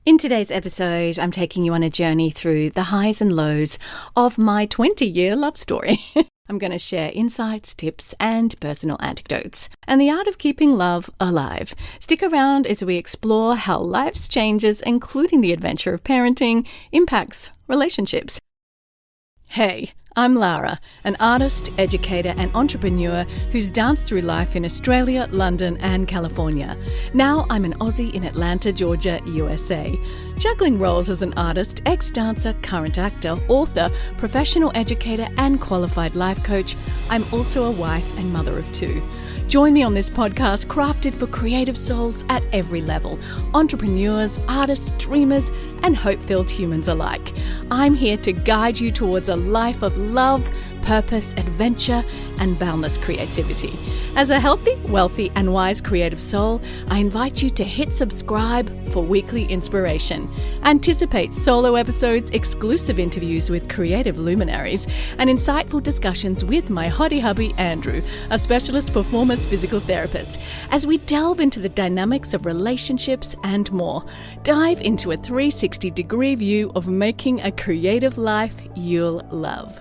In today's episode, I'm taking you on a journey through the highs and lows of my 20-year love story. I'm going to share insights, tips, and personal anecdotes, and the art of keeping love alive. Stick around as we explore how life's changes, including the adventure of parenting, impacts relationships. Hey, I'm Lara, an artist, educator, and entrepreneur who's danced through life in Australia, London, and California. Now I'm an Aussie in Atlanta, Georgia, USA. Juggling roles as an artist, ex-dancer, current actor, author, professional educator, and qualified life coach, I'm also a wife and mother of two. Join me on this podcast crafted for creative souls at every level, entrepreneurs, artists, dreamers, and hope-filled humans alike. I'm here to guide you towards a life of love, purpose, adventure, and boundless creativity. As a healthy, wealthy, and wise creative soul, I invite you to hit subscribe for weekly inspiration. Anticipate solo episodes, exclusive interviews with creative luminaries, and insightful discussions with my hottie hubby, Andrew, a specialist performance physical therapist, as we delve into the dynamics of relationships and more. Dive into a 360-degree view of making a creative life you'll love.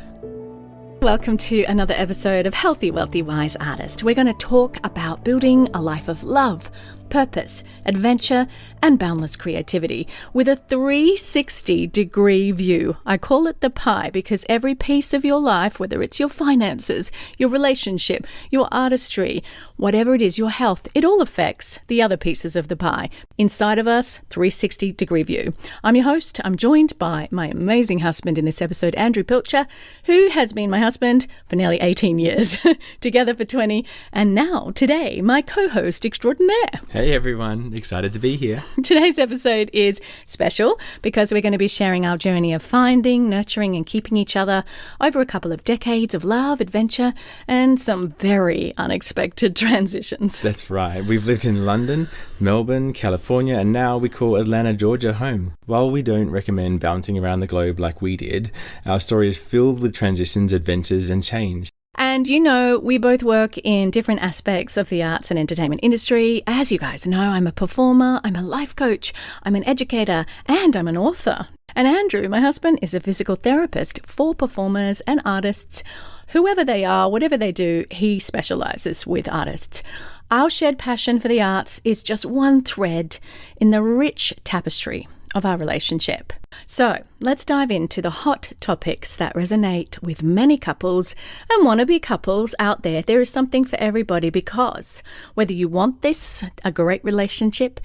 Welcome to another episode of Healthy, Wealthy, Wise Artist. We're going to talk about building a life of love, purpose, adventure, and boundless creativity with a 360-degree view. I call it the pie because every piece of your life, whether it's your finances, your relationship, your artistry, whatever it is, your health, it all affects the other pieces of the pie. Inside of us, 360-degree view. I'm your host. I'm joined by my amazing husband in this episode, Andrew Pilcher, who has been my husband for nearly 18 years, together for 20, and now, today, my co-host extraordinaire. Hey everyone, excited to be here. Today's episode is special because we're going to be sharing our journey of finding, nurturing, and keeping each other over a couple of decades of love, adventure, and some very unexpected transitions. That's right. We've lived in London, Melbourne, California, and now we call Atlanta, Georgia home. While we don't recommend bouncing around the globe like we did, our story is filled with transitions, adventures, and change. And you know, we both work in different aspects of the arts and entertainment industry. As you guys know, I'm a performer, I'm a life coach, I'm an educator, and I'm an author. And Andrew, my husband, is a physical therapist for performers and artists. Whoever they are, whatever they do, he specializes with artists. Our shared passion for the arts is just one thread in the rich tapestry of our relationship. So let's dive into the hot topics that resonate with many couples and wannabe couples out there. There is something for everybody because whether you want this, a great relationship,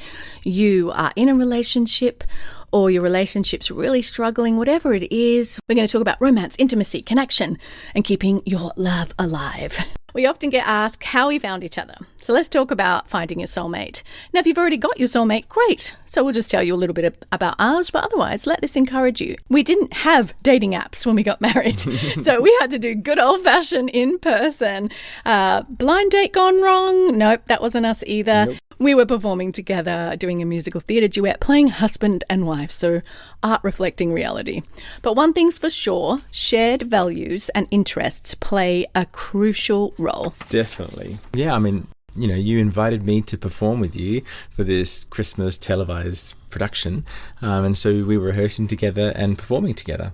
you are in a relationship, or your relationship's really struggling, whatever it is, we're going to talk about romance, intimacy, connection, and keeping your love alive. We often get asked how we found each other. So let's talk about finding your soulmate. Now, if you've already got your soulmate, great. So we'll just tell you a little bit about ours, but otherwise, let this encourage you. We didn't have dating apps when we got married. So we had to do good old-fashioned in-person. Blind date gone wrong? Nope, that wasn't us either. Nope. We were performing together, doing a musical theatre duet, playing husband and wife, so art reflecting reality. But one thing's for sure, shared values and interests play a crucial role. Definitely. Yeah, I mean, you invited me to perform with you for this Christmas televised production, and so we were rehearsing together and performing together.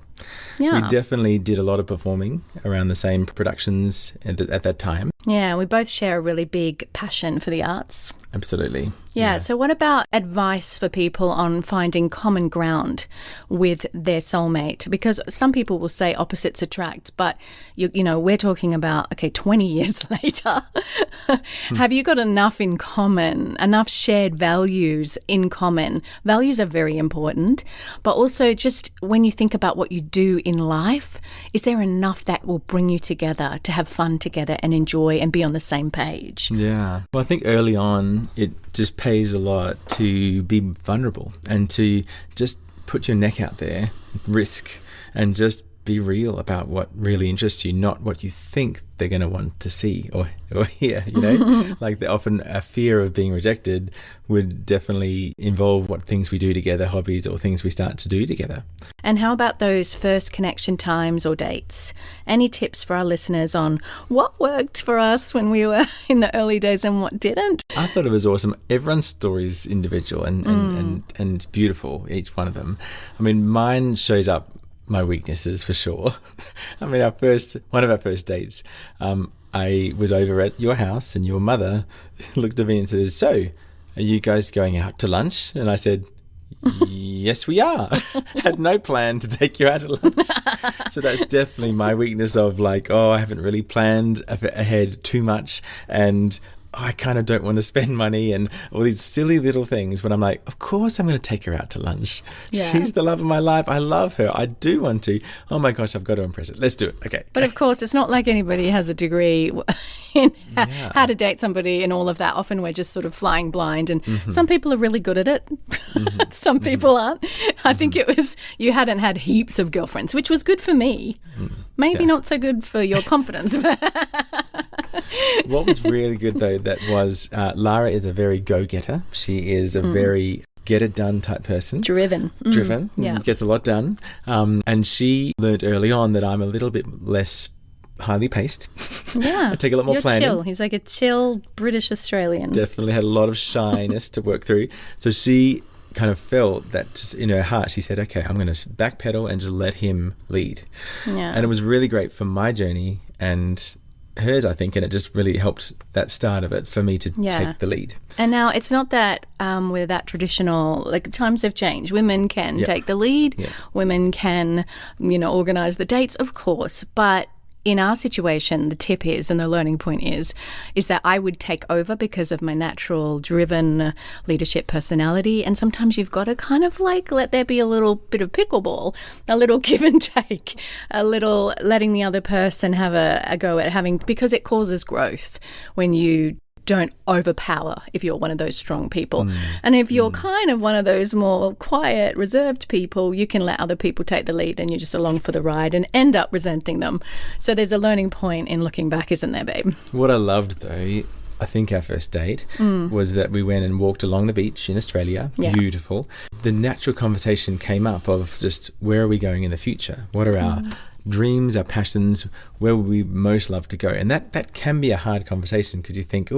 Yeah. We definitely did a lot of performing around the same productions at that time. Yeah, we both share a really big passion for the arts. Absolutely. Yeah. So what about advice for people on finding common ground with their soulmate? Because some people will say opposites attract, but we're talking about, 20 years later. Have you got enough in common, enough shared values in common? Values are very important, but also just when you think about what you do in life, is there enough that will bring you together to have fun together and enjoy and be on the same page? Yeah. Well, I think early on it just pays a lot to be vulnerable and to just put your neck out there, risk, and just be real about what really interests you, not what you think they're going to want to see or hear, like often a fear of being rejected would definitely involve what things we do together, hobbies or things we start to do together. And how about those first connection times or dates? Any tips for our listeners on what worked for us when we were in the early days and what didn't? I thought it was awesome. Everyone's story is individual and beautiful, each one of them. I mean, mine shows up my weaknesses for sure. I mean, one of our first dates, I was over at your house and your mother looked at me and said, "So, are you guys going out to lunch?" And I said, "Yes, we are." Had no plan to take you out to lunch. So that's definitely my weakness of like, I haven't really planned ahead too much, and I kind of don't want to spend money and all these silly little things when I'm like, of course I'm going to take her out to lunch. Yeah. She's the love of my life. I love her. I do want to. Oh my gosh, I've got to impress her. Let's do it. Okay. But of course, it's not like anybody has a degree in how to date somebody and all of that. Often we're just sort of flying blind, and some people are really good at it. Some people aren't. I think it was you hadn't had heaps of girlfriends, which was good for me. Maybe not so good for your confidence. What was really good though, that was Lara is a very go-getter. She is a very get-it-done type person. Driven, gets a lot done. And she learned early on that I'm a little bit less highly paced. Yeah. I take a lot more planning. Chill. He's like a chill British Australian. Definitely had a lot of shyness to work through. So she kind of felt that just in her heart, she said, okay, I'm going to backpedal and just let him lead. Yeah. And it was really great for my journey and hers, I think, and it just really helped that start of it for me to take the lead. And now it's not that we're that traditional, like times have changed. Women can take the lead. Yeah. Women can, organise the dates, of course, but in our situation, the tip is, and the learning point is that I would take over because of my natural driven leadership personality. And sometimes you've got to kind of like let there be a little bit of pickleball, a little give and take, a little letting the other person have a go at having, because it causes growth when you don't overpower if you're one of those strong people. And if you're kind of one of those more quiet, reserved people, you can let other people take the lead and you're just along for the ride and end up resenting them. So there's a learning point in looking back, isn't there, babe? What I loved though, I think our first date was that we went and walked along the beach in Australia. Yeah. Beautiful. The natural conversation came up of just where are we going in the future? What are our dreams, our passions, where would we most love to go? And that can be a hard conversation because you think,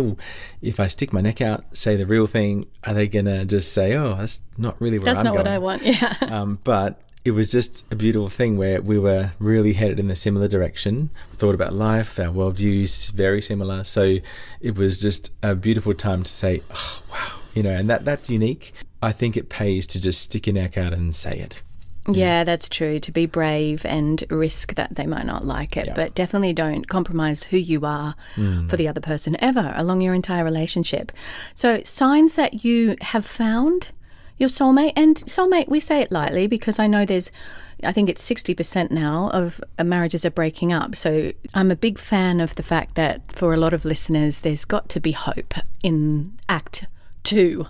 if I stick my neck out, say the real thing, are they going to just say, that's not really where I'm going? That's not what I want, yeah. But it was just a beautiful thing where we were really headed in a similar direction, thought about life, our worldviews, very similar. So it was just a beautiful time to say, oh, wow, and that's unique. I think it pays to just stick your neck out and say it. Yeah, that's true. To be brave and risk that they might not like it, but definitely don't compromise who you are for the other person ever along your entire relationship. So signs that you have found your soulmate, and soulmate, we say it lightly because I know I think it's 60% now of marriages are breaking up. So I'm a big fan of the fact that for a lot of listeners, there's got to be hope in Act 2.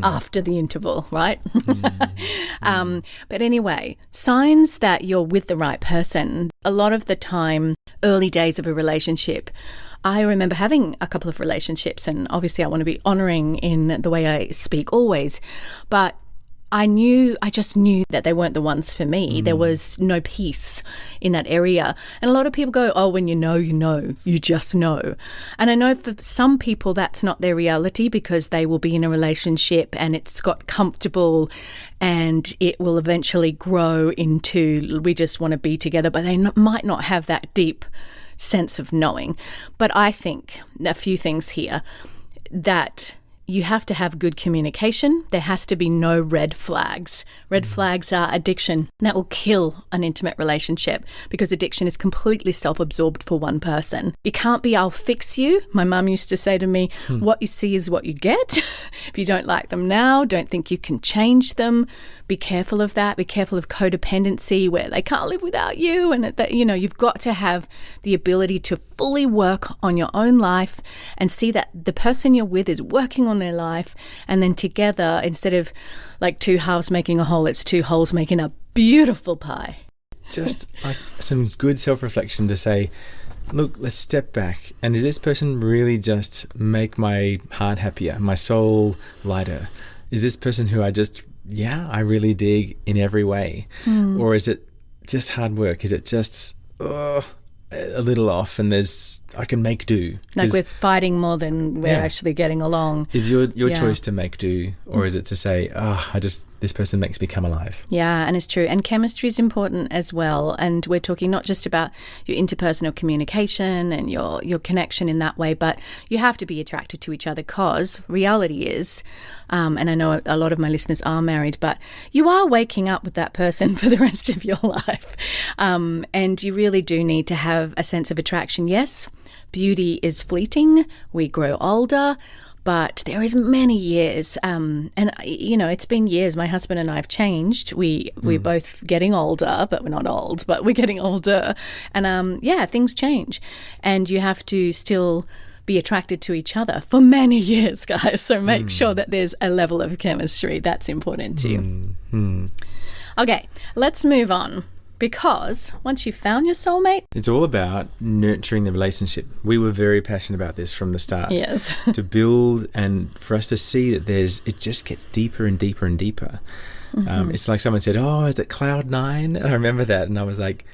After the interval, right? But anyway, signs that you're with the right person. A lot of the time, early days of a relationship, I remember having a couple of relationships, and obviously I want to be honouring in the way I speak always, but I just knew that they weren't the ones for me. There was no peace in that area. And a lot of people go, when you know, you just know. And I know for some people that's not their reality because they will be in a relationship and it's got comfortable and it will eventually grow into we just want to be together, but they might not have that deep sense of knowing. But I think a few things here that you have to have good communication. There has to be no red flags. Red flags are addiction. That will kill an intimate relationship because addiction is completely self-absorbed for one person. It can't be, I'll fix you. My mum used to say to me, what you see is what you get. If you don't like them now, don't think you can change them. Be careful of that. Be careful of codependency where they can't live without you. And that, you've got to have the ability to fully work on your own life and see that the person you're with is working on their life, and then together, instead of like two halves making a whole, it's two wholes making a beautiful pie. just like some good self-reflection to say, look, let's step back. And does this person really just make my heart happier, my soul lighter? Is this person who I really dig in every way? Or is it just hard work? Is it just a little off and I can make do? Like we're fighting more than we're actually getting along. Is your choice to make do, or is it to say, this person makes me come alive? Yeah, and it's true. And chemistry is important as well. And we're talking not just about your interpersonal communication and your connection in that way, but you have to be attracted to each other, because reality is, and I know a lot of my listeners are married, but you are waking up with that person for the rest of your life. And you really do need to have a sense of attraction. Yes, beauty is fleeting. We grow older. But there is many years, and it's been years. My husband and I have changed. We're both getting older, but we're not old, but we're getting older. And things change, and you have to still be attracted to each other for many years, guys. So make sure that there's a level of chemistry. That's important too. Okay, let's move on. Because once you've found your soulmate, it's all about nurturing the relationship. We were very passionate about this from the start. Yes. To build and for us to see that it just gets deeper and deeper and deeper. It's like someone said, is it cloud 9? And I remember that, and I was like,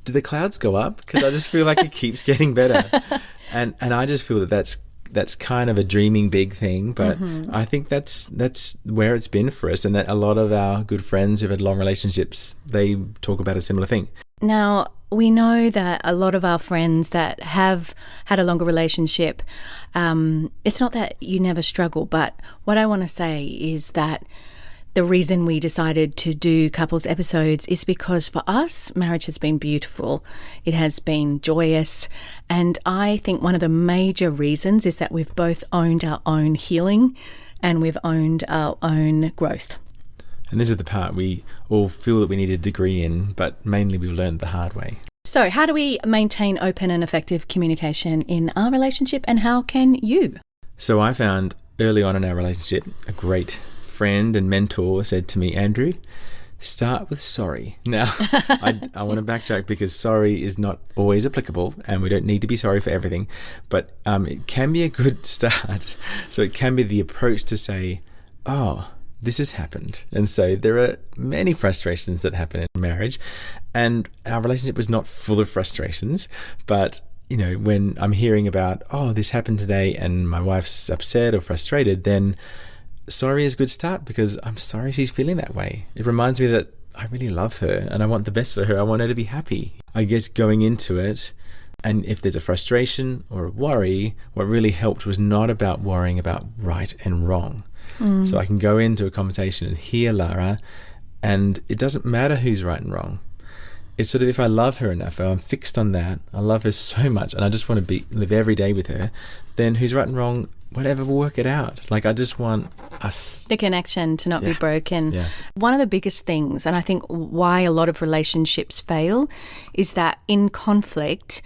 do the clouds go up? Because I just feel like it keeps getting better. And I just feel that's kind of a dreaming big thing, but I think that's where it's been for us, and that a lot of our good friends who've had long relationships, they talk about a similar thing. Now, we know that a lot of our friends that have had a longer relationship, it's not that you never struggle, but what I want to say is that the reason we decided to do couples episodes is because for us, marriage has been beautiful. It has been joyous. And I think one of the major reasons is that we've both owned our own healing and we've owned our own growth. And this is the part we all feel that we need a degree in, but mainly we learned the hard way. So how do we maintain open and effective communication in our relationship, and how can you? So I found early on in our relationship, a great friend and mentor said to me, Andrew, start with sorry. Now, I want to backtrack, because sorry is not always applicable, and we don't need to be sorry for everything, but it can be a good start. So it can be the approach to say, this has happened. And so there are many frustrations that happen in marriage, and our relationship was not full of frustrations, but when I'm hearing about, this happened today and my wife's upset or frustrated, then sorry is a good start, because I'm sorry she's feeling that way. It reminds me that I really love her and I want the best for her. I want her to be happy. I guess going into it, and if there's a frustration or a worry, what really helped was not about worrying about right and wrong. So I can go into a conversation and hear Lara, and it doesn't matter who's right and wrong. It's sort of, if I love her enough, if I'm fixed on that, I love her so much and I just want to live every day with her, then who's right and wrong, whatever, we'll work it out. Like, I just want us, the connection to not be broken. One of the biggest things, and I think why a lot of relationships fail, is that in conflict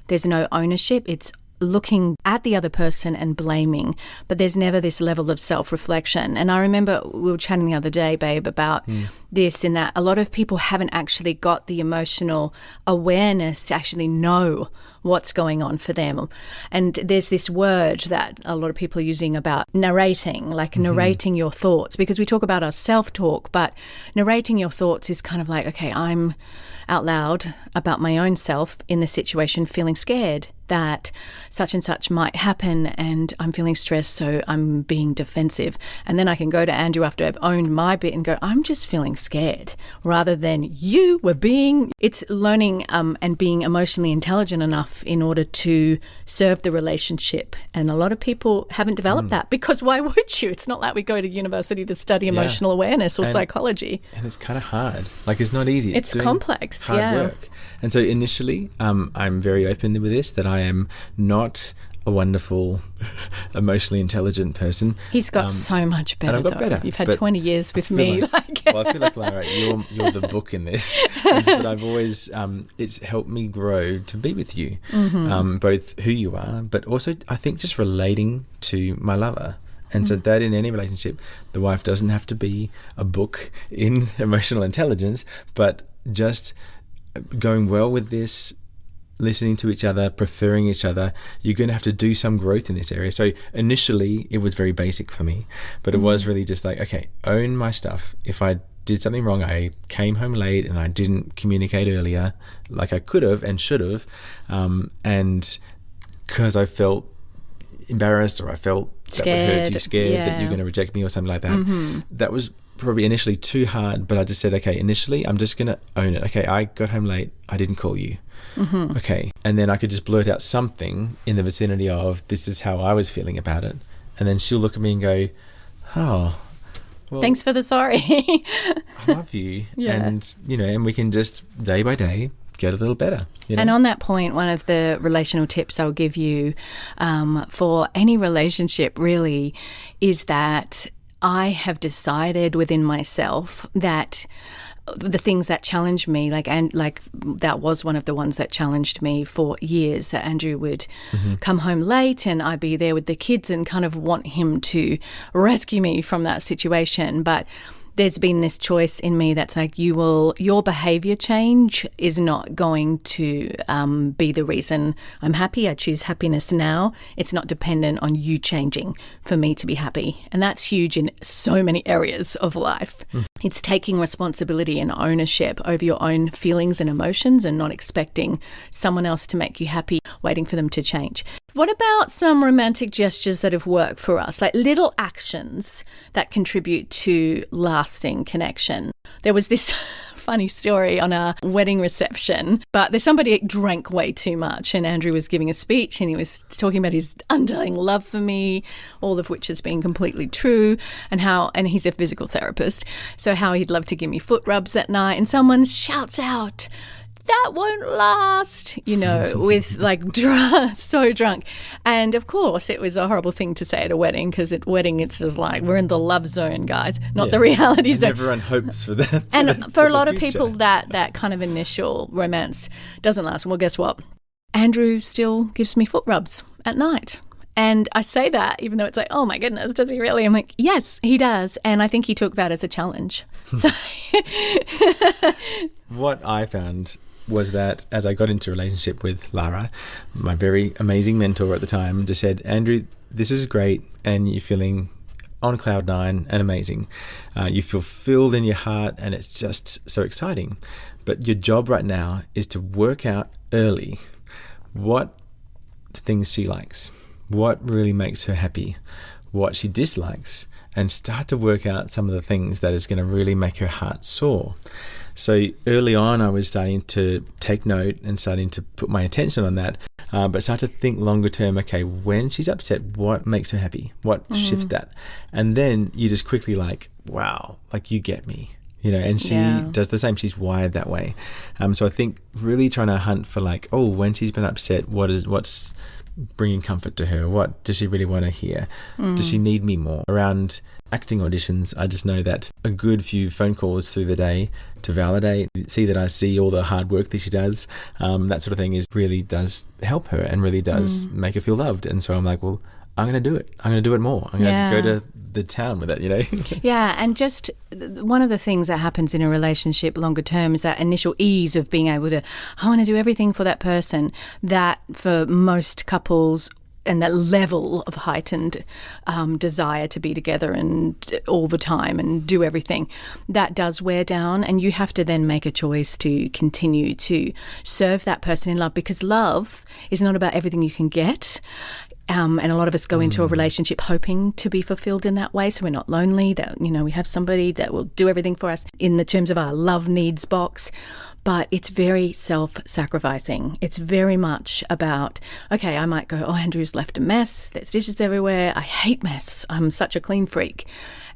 there's no ownership. It's looking at the other person and blaming, but there's never this level of self-reflection. And I remember we were chatting the other day, babe, about this, in that a lot of people haven't actually got the emotional awareness to actually know what's going on for them. And there's this word that a lot of people are using about narrating, like narrating your thoughts, because we talk about our self-talk, but narrating your thoughts is kind of like, okay, I'm out loud about my own self in the situation, feeling scared that such and such might happen, and I'm feeling stressed, so I'm being defensive. And then I can go to Andrew after I've owned my bit and go, I'm just feeling scared, rather than you were being. It's learning and being emotionally intelligent enough in order to serve the relationship. And a lot of people haven't developed that, because why would you? It's not like we go to university to study emotional awareness or psychology. And it's kind of hard. Like, it's not easy. It's complex. Hard work. And so initially, I'm very open with this, that I am not a wonderful, emotionally intelligent person. He's got so much better. And I've got better. You've had 20 years with me. Well, I feel like, Lara, you're the book in this. But I've always, it's helped me grow to be with you, both who you are, but also I think just relating to my lover. And so that in any relationship, the wife doesn't have to be a book in emotional intelligence, but just going well with this, listening to each other, preferring each other, you're going to have to do some growth in this area. So initially it was very basic for me, but it was really just like, okay, own my stuff. If I did something wrong, I came home late and I didn't communicate earlier like I could have and should have, and because I felt embarrassed or I felt that would hurt you, scared that you're going to reject me or something like that. That was probably initially too hard, but I just said, okay, initially I'm just going to own it. Okay, I got home late, I didn't call you. Okay, and then I could just blurt out something in the vicinity of, this is how I was feeling about it, and then she'll look at me and go, oh, well, thanks for the sorry. I love you. And and we can just day by day get a little better. And on that point, one of the relational tips I'll give you for any relationship really is that I have decided within myself that the things that challenge me, like that was one of the ones that challenged me for years, that Andrew would come home late and I'd be there with the kids and kind of want him to rescue me from that situation. But there's been this choice in me that's like, your behavior change is not going to be the reason I'm happy. I choose happiness now. It's not dependent on you changing for me to be happy. And that's huge in so many areas of life. It's taking responsibility and ownership over your own feelings and emotions and not expecting someone else to make you happy, waiting for them to change. What about some romantic gestures that have worked for us, like little actions that contribute to lasting connection? There was this funny story on a wedding reception, but there's somebody drank way too much and Andrew was giving a speech and he was talking about his undying love for me, all of which has been completely true, and he's a physical therapist, so how he'd love to give me foot rubs at night, and someone shouts out, "That won't last," with so drunk. And of course, it was a horrible thing to say at a wedding, because at wedding, it's just like, we're in the love zone, guys, not the reality zone. Everyone hopes for that. And for a lot of people, that kind of initial romance doesn't last. Well, guess what? Andrew still gives me foot rubs at night. And I say that even though it's like, oh my goodness, does he really? I'm like, yes, he does. And I think he took that as a challenge. So what I found was that as I got into a relationship with Lara, my very amazing mentor at the time, just said, Andrew, this is great and you're feeling on cloud nine and amazing. You feel filled in your heart and it's just so exciting. But your job right now is to work out early what things she likes, what really makes her happy, what she dislikes, and start to work out some of the things that is going to really make her heart soar. So early on, I was starting to take note and starting to put my attention on that, but start to think longer term, okay, when she's upset, what makes her happy? What shifts that? And then you just quickly like, wow, like you get me. And she does the same. She's wired that way. So I think really trying to hunt for like, oh, when she's been upset, what's bringing comfort to her? What does she really want to hear? Does she need me more? Around acting auditions, I just know that a good few phone calls through the day to validate, see that I see all the hard work that she does, that sort of thing really does help her and really does make her feel loved. And so I'm like, well, I'm going to do it. I'm going to do it more. I'm going to go to the town with it, Yeah, and just one of the things that happens in a relationship longer term is that initial ease of being able to, I want to do everything for that person, that for most couples, and that level of heightened desire to be together and all the time and do everything, that does wear down, and you have to then make a choice to continue to serve that person in love, because love is not about everything you can get. And a lot of us go into a relationship hoping to be fulfilled in that way, so we're not lonely, that we have somebody that will do everything for us in the terms of our love needs box. But it's very self-sacrificing. It's very much about, okay, I might go, oh, Andrew's left a mess, there's dishes everywhere, I hate mess, I'm such a clean freak.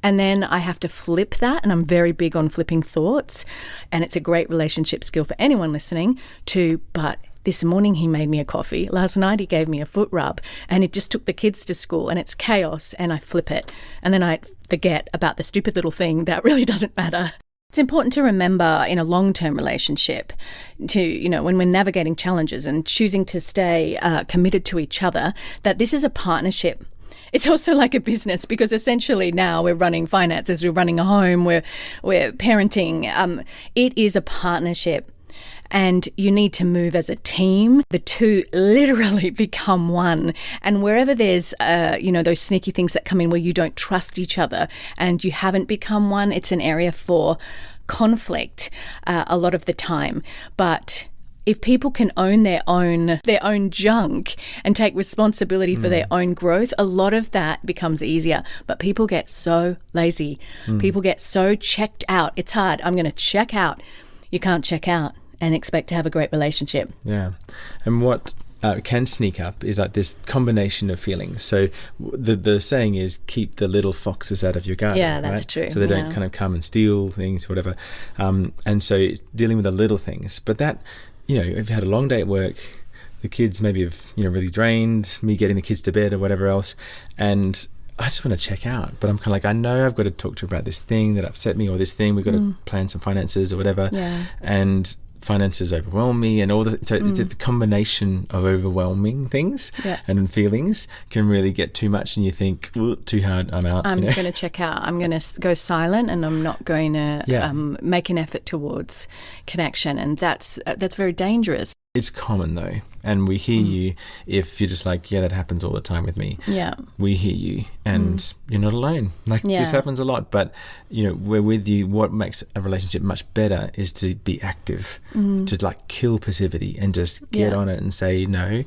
And then I have to flip that, and I'm very big on flipping thoughts, and it's a great relationship skill for anyone listening but this morning he made me a coffee. Last night he gave me a foot rub, and it just took the kids to school, and it's chaos, and I flip it. And then I forget about the stupid little thing that really doesn't matter. It's important to remember in a long-term relationship to, when we're navigating challenges and choosing to stay committed to each other, that this is a partnership. It's also like a business, because essentially now we're running finances, we're running a home, we're parenting. It is a partnership. and you need to move as a team. The two literally become one. And wherever there's, those sneaky things that come in where you don't trust each other and you haven't become one, it's an area for conflict a lot of the time. But if people can own their own junk and take responsibility for their own growth, a lot of that becomes easier. But people get so lazy. People get so checked out. It's hard. I'm going to check out. You can't check out and expect to have a great relationship. Yeah. And what can sneak up is like this combination of feelings. So the saying is, keep the little foxes out of your garden. Yeah, that's right? true. So they don't kind of come and steal things, whatever. And so it's dealing with the little things. But that, if you had a long day at work, the kids maybe have, really drained, me getting the kids to bed or whatever else, and I just want to check out. But I'm kind of like, I know I've got to talk to her about this thing that upset me, or this thing, we've got to plan some finances or whatever. Yeah. And finances overwhelm me, and all the combination of overwhelming things and feelings can really get too much, and you think, too hard, I'm out. I'm going to check out. I'm going to go silent, and I'm not going to make an effort towards connection, and that's very dangerous. It's common though, and we hear you if you're just like, yeah, that happens all the time with me. Yeah. We hear you, and you're not alone. This happens a lot, but we're with you. What makes a relationship much better is to be active, to kill passivity and just get on it and say, no,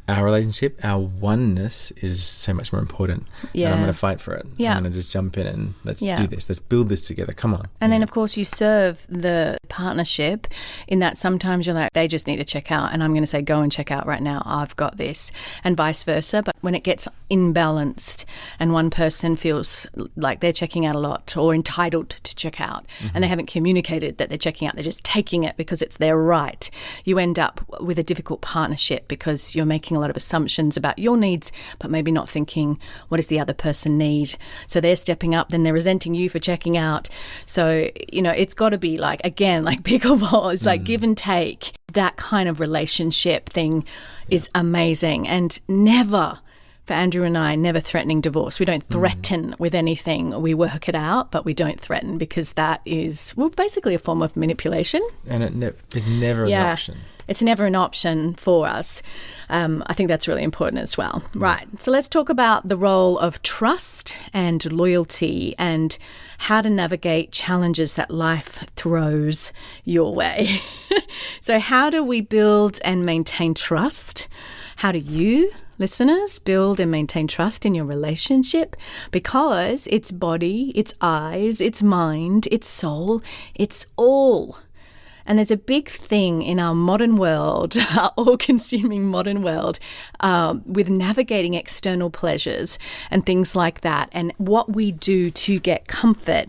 our relationship, our oneness is so much more important. Yeah. And I'm going to fight for it. Yeah. I'm going to just jump in and let's do this. Let's build this together. Come on. And then, of course, you serve the partnership in that sometimes you're like, they just need to check out. And I'm going to say, go and check out right now. I've got this. And vice versa. But when it gets imbalanced and one person feels like they're checking out a lot or entitled to check out and they haven't communicated that they're checking out, they're just taking it because it's their right, you end up with a difficult partnership because you're making a lot of assumptions about your needs, but maybe not thinking, what does the other person need? So they're stepping up, then they're resenting you for checking out. So, it's got to be like pickleball. It's like give and take. That kind of relationship thing is amazing, and never, for Andrew and I, never threatening divorce. We don't threaten with anything. We work it out, but we don't threaten, because that is, basically a form of manipulation. And it's never an option. It's never an option for us. I think that's really important as well. Right. So let's talk about the role of trust and loyalty and how to navigate challenges that life throws your way. So how do we build and maintain trust? How do you, listeners, build and maintain trust in your relationship? Because it's body, it's eyes, it's mind, it's soul, it's all. And there's a big thing in our modern world, our all-consuming modern world, with navigating external pleasures and things like that, and what we do to get comfort,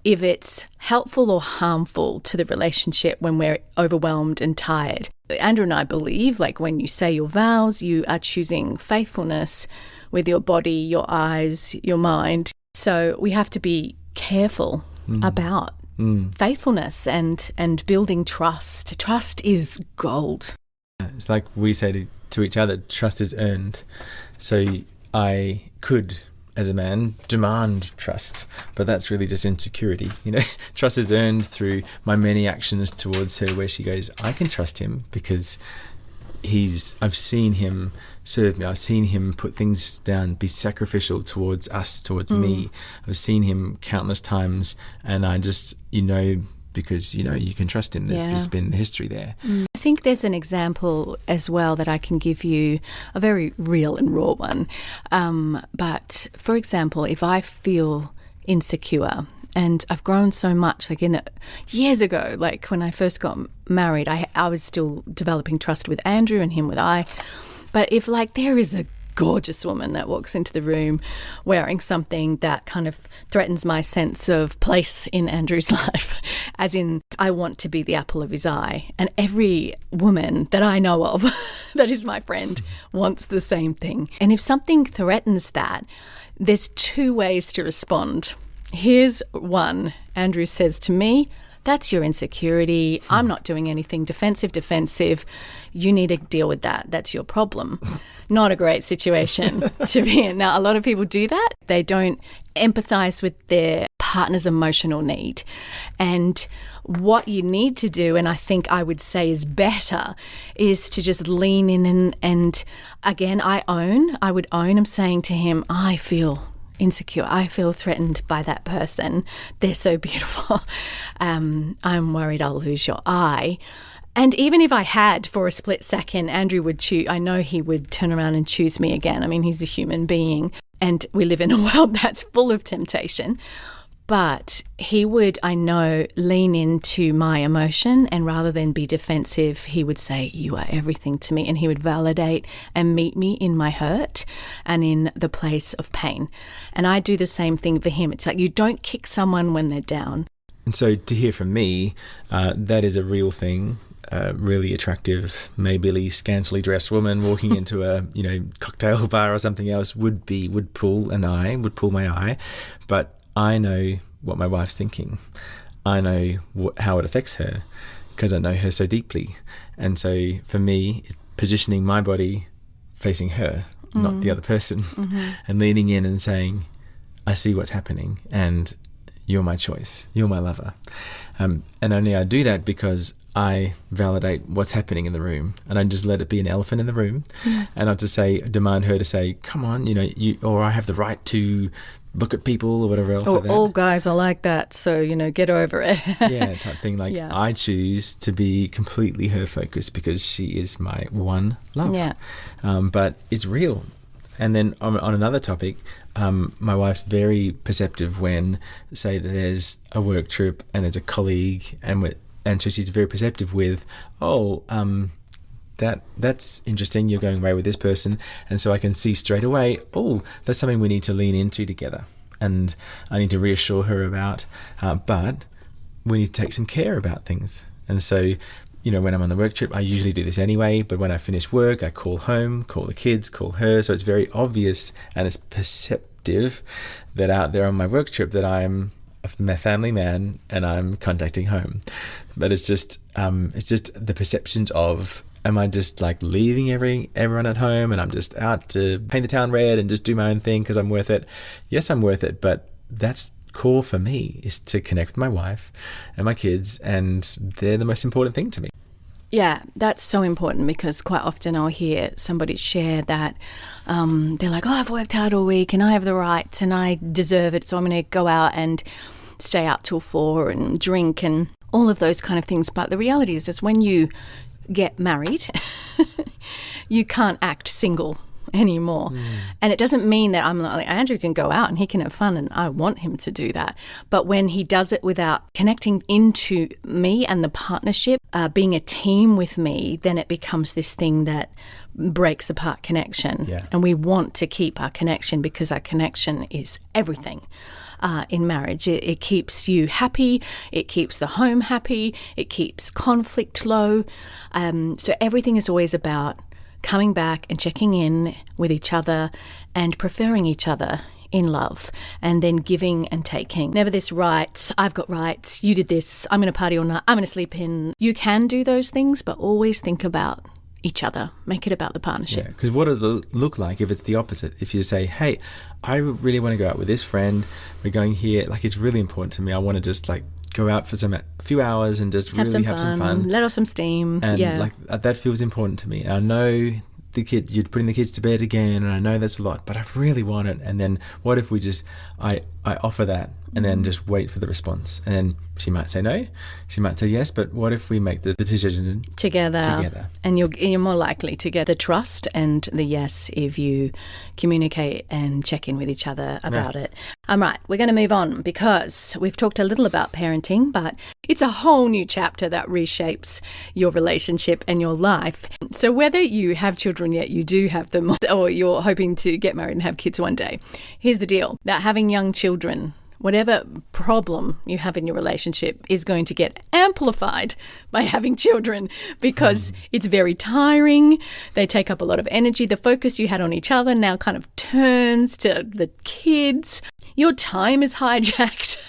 if it's helpful or harmful to the relationship when we're overwhelmed and tired. Andrew and I believe, when you say your vows, you are choosing faithfulness with your body, your eyes, your mind. So we have to be careful about faithfulness and building trust. Trust is gold. It's like we say to each other, trust is earned. So I could, as a man, demand trust, but that's really just insecurity. Trust is earned through my many actions towards her, where she goes, I can trust him because I've seen him serve me. I've seen him put things down, be sacrificial towards us, towards me. I've seen him countless times, and I just, because, you can trust him. There's just been history there. I think there's an example as well that I can give you, a very real and raw one. But for example, if I feel insecure, and I've grown so much, years ago, when I first got married, I was still developing trust with Andrew and him with I. But if there is a gorgeous woman that walks into the room wearing something that kind of threatens my sense of place in Andrew's life, as in I want to be the apple of his eye, and every woman that I know of that is my friend wants the same thing. And if something threatens that, there's two ways to respond. Here's one. Andrew says to me, That's your insecurity. I'm not doing anything defensive. You need to deal with that. That's your problem. Not a great situation to be in. Now, a lot of people do that. They don't empathize with their partner's emotional need. And what you need to do, and I think I would say is better, is to just lean in and again, I would own, I'm saying to him, I feel insecure. I feel threatened by that person. They're so beautiful. I'm worried I'll lose your eye. And even if I had for a split second, Andrew would choose, I know he would turn around and choose me again. I mean, he's a human being and we live in a world that's full of temptation. But he would, I know, lean into my emotion, and rather than be defensive, he would say, you are everything to me. And he would validate and meet me in my hurt and in the place of pain. And I do the same thing for him. It's like you don't kick someone when they're down. And so to hear from me, that is a real thing. Really attractive, maybe scantily dressed woman walking into a cocktail bar or something else would pull my eye. But I know what my wife's thinking. I know how it affects her because I know her so deeply. And so for me, positioning my body facing her, not the other person, and leaning in and saying, I see what's happening and you're my choice. You're my lover. And only I do that because I validate what's happening in the room, and I just let it be an elephant in the room, and not to demand her to say, come on, or I have the right to look at people or whatever else. Or like that. All guys are like that, so, get over it. Yeah, type thing. I choose to be completely her focus because she is my one love. Yeah. But it's real. And then on another topic, my wife's very perceptive when, say, that there's a work trip and there's a colleague, and so she's very perceptive with, that's interesting, you're going away with this person. And so I can see straight away, that's something we need to lean into together. And I need to reassure her about, but we need to take some care about things. And so, when I'm on the work trip, I usually do this anyway, but when I finish work, I call home, call the kids, call her. So it's very obvious and it's perceptive that out there on my work trip that I'm a family man and I'm contacting home. But it's just the perceptions of, am I just leaving everyone at home and I'm just out to paint the town red and just do my own thing because I'm worth it? Yes, I'm worth it, but that's core for me, is to connect with my wife and my kids, and they're the most important thing to me. Yeah, that's so important, because quite often I'll hear somebody share that they're like, I've worked hard all week and I have the rights and I deserve it, so I'm going to go out and stay out till 4 and drink and all of those kind of things. But the reality is just when you get married, you can't act single anymore. And it doesn't mean that I'm like, Andrew can go out and he can have fun and I want him to do that. But when he does it without connecting into me and the partnership, being a team with me, then it becomes this thing that breaks apart connection. Yeah. And we want to keep our connection because our connection is everything. In marriage, it keeps you happy, it keeps the home happy, it keeps conflict low. So everything is always about coming back and checking in with each other and preferring each other in love, and then giving and taking. Never this rights, I've got rights, you did this, I'm going to party all night, I'm going to sleep in. You can do those things, but always think about each other. Make it about the partnership. Yeah, because what does it look like if it's the opposite? If you say, hey, I really want to go out with this friend, we're going here, it's really important to me, I want to just go out for a few hours and just have some fun. Let off some steam. And yeah. That feels important to me. I know you're putting the kids to bed again, and I know that's a lot, but I really want it. And then what if we I offer that and then just wait for the response? And then she might say no, she might say yes, but what if we make the decision together? And you're more likely to get the trust and the yes if you communicate and check in with each other about it. Right, we're going to move on because we've talked a little about parenting, but it's a whole new chapter that reshapes your relationship and your life. So whether you have children yet, you do have them, or you're hoping to get married and have kids one day, here's the deal. That having young children, whatever problem you have in your relationship, is going to get amplified by having children, because it's very tiring. They take up a lot of energy. The focus you had on each other now kind of turns to the kids. Your time is hijacked.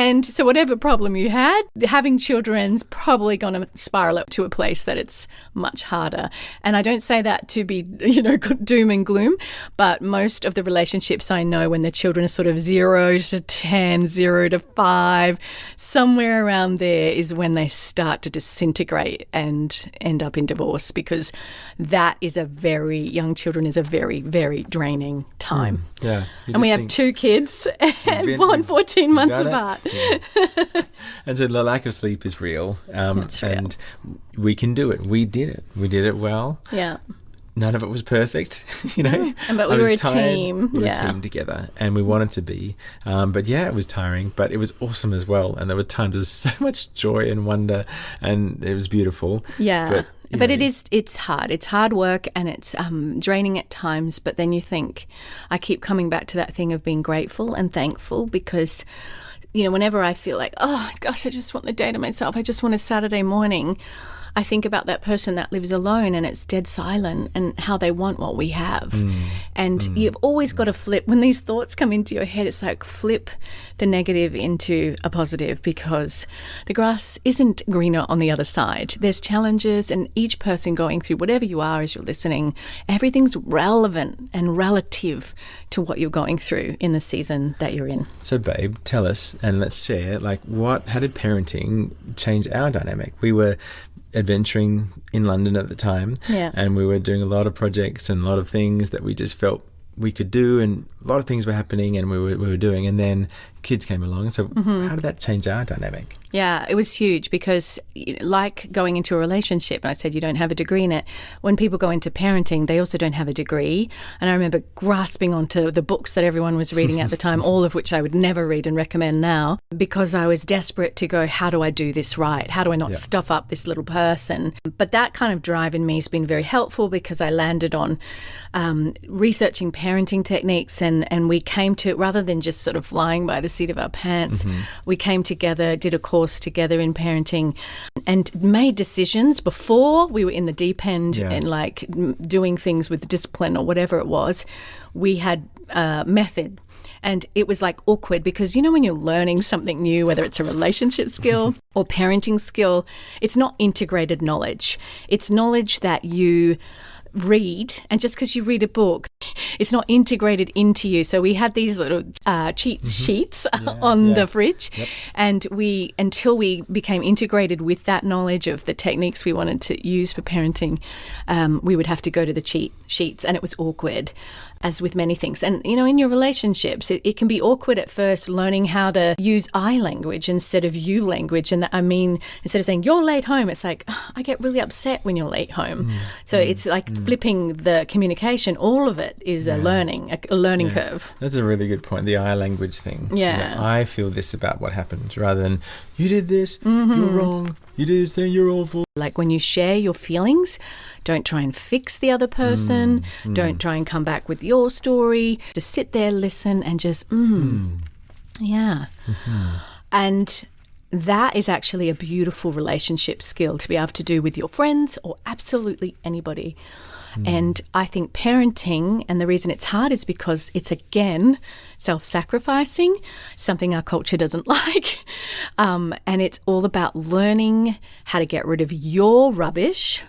And so whatever problem you had, having children's probably going to spiral up to a place that it's much harder. And I don't say that to be, doom and gloom, but most of the relationships I know when the children are sort of 0 to 10, 0 to 5, somewhere around there is when they start to disintegrate and end up in divorce, because that is young children is a very, very draining time. Yeah. And we have 2 kids and born 14 months apart. Yeah. And so the lack of sleep is real. And we can do it. We did it. We did it well. Yeah. None of it was perfect, But we were a team. We were a team together, and we wanted to be. But it was tiring, but it was awesome as well. And there were times of so much joy and wonder, and it was beautiful. Yeah. But it's hard. It's hard work, and it's draining at times. But then you think, I keep coming back to that thing of being grateful and thankful, because, whenever I feel like, oh gosh, I just want the day to myself, I just want a Saturday morning, I think about that person that lives alone and it's dead silent, and how they want what we have. And you've always got to flip. When these thoughts come into your head, it's like flip the negative into a positive, because the grass isn't greener on the other side. There's challenges, and each person going through whatever you are as you're listening, everything's relevant and relative to what you're going through in the season that you're in. So babe, tell us, and let's share, how did parenting change our dynamic? We were adventuring in London at the time, and we were doing a lot of projects and a lot of things that we just felt we could do, and a lot of things were happening and we were doing, and then kids came along. So how did that change our dynamic? Yeah, it was huge, because like going into a relationship, and I said you don't have a degree in it, when people go into parenting, they also don't have a degree. And I remember grasping onto the books that everyone was reading at the time, all of which I would never read and recommend now, because I was desperate to go, how do I do this right? How do I not stuff up this little person? But that kind of drive in me has been very helpful, because I landed on researching parenting techniques, and we came to, rather than just sort of flying by the seat of our pants, we came together, did a course together in parenting, and made decisions before we were in the deep end and doing things with discipline or whatever it was. We had method. And it was awkward, because when you're learning something new, whether it's a relationship skill or parenting skill, it's not integrated knowledge. It's knowledge that you read, and just because you read a book, it's not integrated into you. So we had these little cheat sheets on the fridge, and until we became integrated with that knowledge of the techniques we wanted to use for parenting, we would have to go to the cheat sheets, and it was awkward, as with many things. And, in your relationships, it can be awkward at first, learning how to use I language instead of you language. And instead of saying, you're late home, it's like, oh, I get really upset when you're late home. So it's flipping the communication. All of it is a learning curve. That's a really good point, the I language thing. Yeah. I feel this about what happened, rather than, you did this, you're wrong, you did this thing, you're awful. When you share your feelings, don't try and fix the other person. Don't try and come back with your story. Just sit there, listen, and just, yeah. And that is actually a beautiful relationship skill to be able to do with your friends or absolutely anybody. And I think parenting, and the reason it's hard is because it's, again, self-sacrificing, something our culture doesn't like. And it's all about learning how to get rid of your rubbish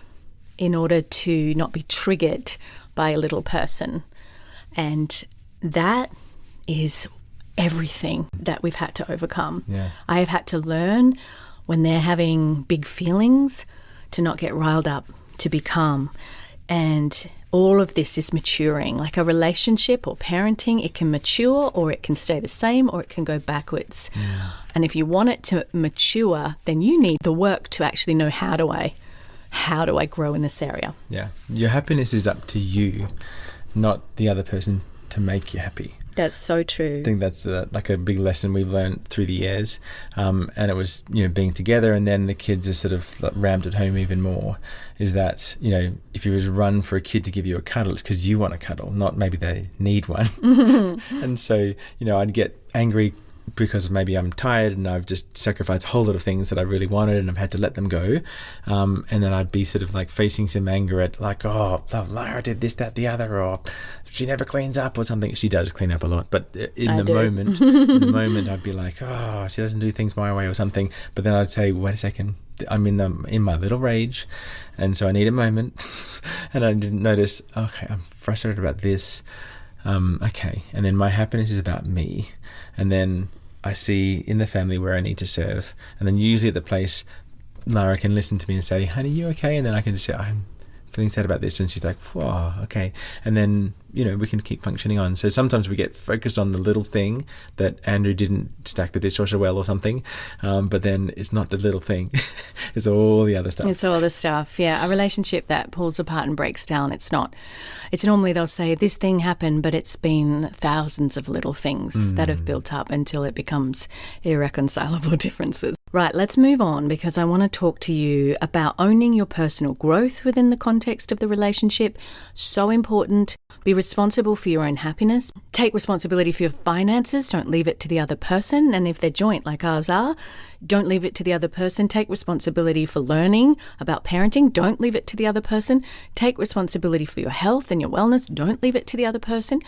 in order to not be triggered by a little person. And that is everything that we've had to overcome. Yeah. I have had to learn, when they're having big feelings, to not get riled up, to be calm. And all of this is maturing. Like a relationship or parenting, it can mature, or it can stay the same, or it can go backwards. And if you want it to mature, then you need the work to actually know, how do I grow in this area? Yeah. Your happiness is up to you, not the other person to make you happy. That's so true. I think that's a big lesson we've learned through the years. And it was, being together, and then the kids are sort of rammed at home even more, is that, if you was run for a kid to give you a cuddle, it's because you want a cuddle, not maybe they need one. And so, I'd get angry because maybe I'm tired and I've just sacrificed a whole lot of things that I really wanted and I've had to let them go. And then I'd be sort of like facing some anger at like, oh, Lara did this, that, the other, or she never cleans up or something. She does clean up a lot, but in the moment I'd be like, oh, she doesn't do things my way or something. But then I'd say, wait a second, I'm in my little rage, and so I need a moment. And I didn't notice, okay, I'm frustrated about this. Okay, and then my happiness is about me, and then I see in the family where I need to serve, and then usually at the place Lara can listen to me and say, honey, you okay? And then I can just say, I'm feeling sad about this, and she's like, whoa, okay. And then, we can keep functioning on. So sometimes we get focused on the little thing that Andrew didn't stack the dishwasher well or something, but then it's not the little thing. It's all the other stuff. It's all the stuff, yeah. A relationship that pulls apart and breaks down, it's normally they'll say this thing happened, but it's been thousands of little things that have built up until it becomes irreconcilable differences. Right, let's move on, because I want to talk to you about owning your personal growth within the context of the relationship. So important. Be responsible for your own happiness. Take responsibility for your finances. Don't leave it to the other person. And if they're joint like ours are, don't leave it to the other person. Take responsibility for learning about parenting. Don't leave it to the other person. Take responsibility for your health and your wellness. Don't leave it to the other person.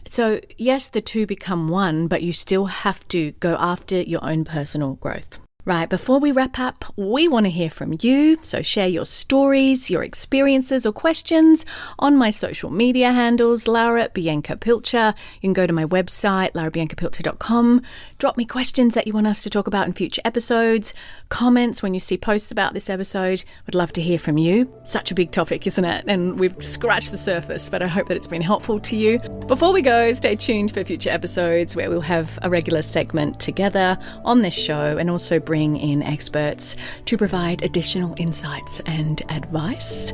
So yes, the two become one, but you still have to go after your own personal growth. Right, before we wrap up, we want to hear from you. So share your stories, your experiences or questions on my social media handles, Lara Bianca Pilcher. You can go to my website, larabiancapilcher.com. Drop me questions that you want us to talk about in future episodes, comments when you see posts about this episode. Would love to hear from you. Such a big topic, isn't it? And we've scratched the surface, but I hope that it's been helpful to you. Before we go, stay tuned for future episodes where we'll have a regular segment together on this show, and also bring in experts to provide additional insights and advice.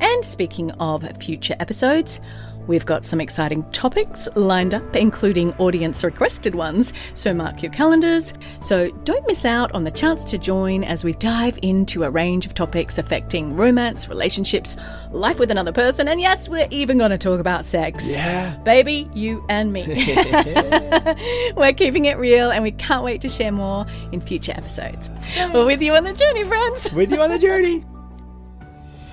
And speaking of future episodes, we've got some exciting topics lined up, including audience requested ones, so mark your calendars. So don't miss out on the chance to join as we dive into a range of topics affecting romance, relationships, life with another person, and yes, we're even going to talk about sex. Yeah. Baby, you and me. We're keeping it real, and we can't wait to share more in future episodes. Yes. We're with you on the journey, friends. With you on the journey.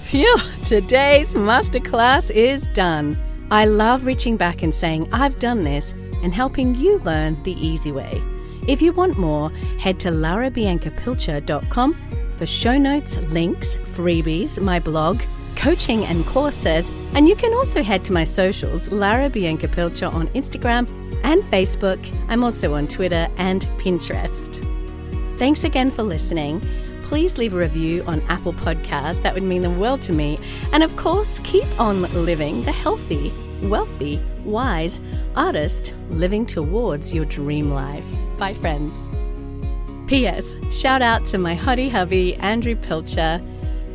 Phew, today's masterclass is done. I love reaching back and saying, I've done this, and helping you learn the easy way. If you want more, head to larabiancapilcher.com for show notes, links, freebies, my blog, coaching and courses, and you can also head to my socials, Lara Bianca Pilcher on Instagram and Facebook. I'm also on Twitter and Pinterest. Thanks again for listening. Please leave a review on Apple Podcasts. That would mean the world to me. And of course, keep on living the healthy, wealthy, wise artist living towards your dream life. Bye, friends. P.S. Shout out to my hottie hubby, Andrew Pilcher,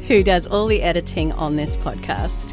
who does all the editing on this podcast.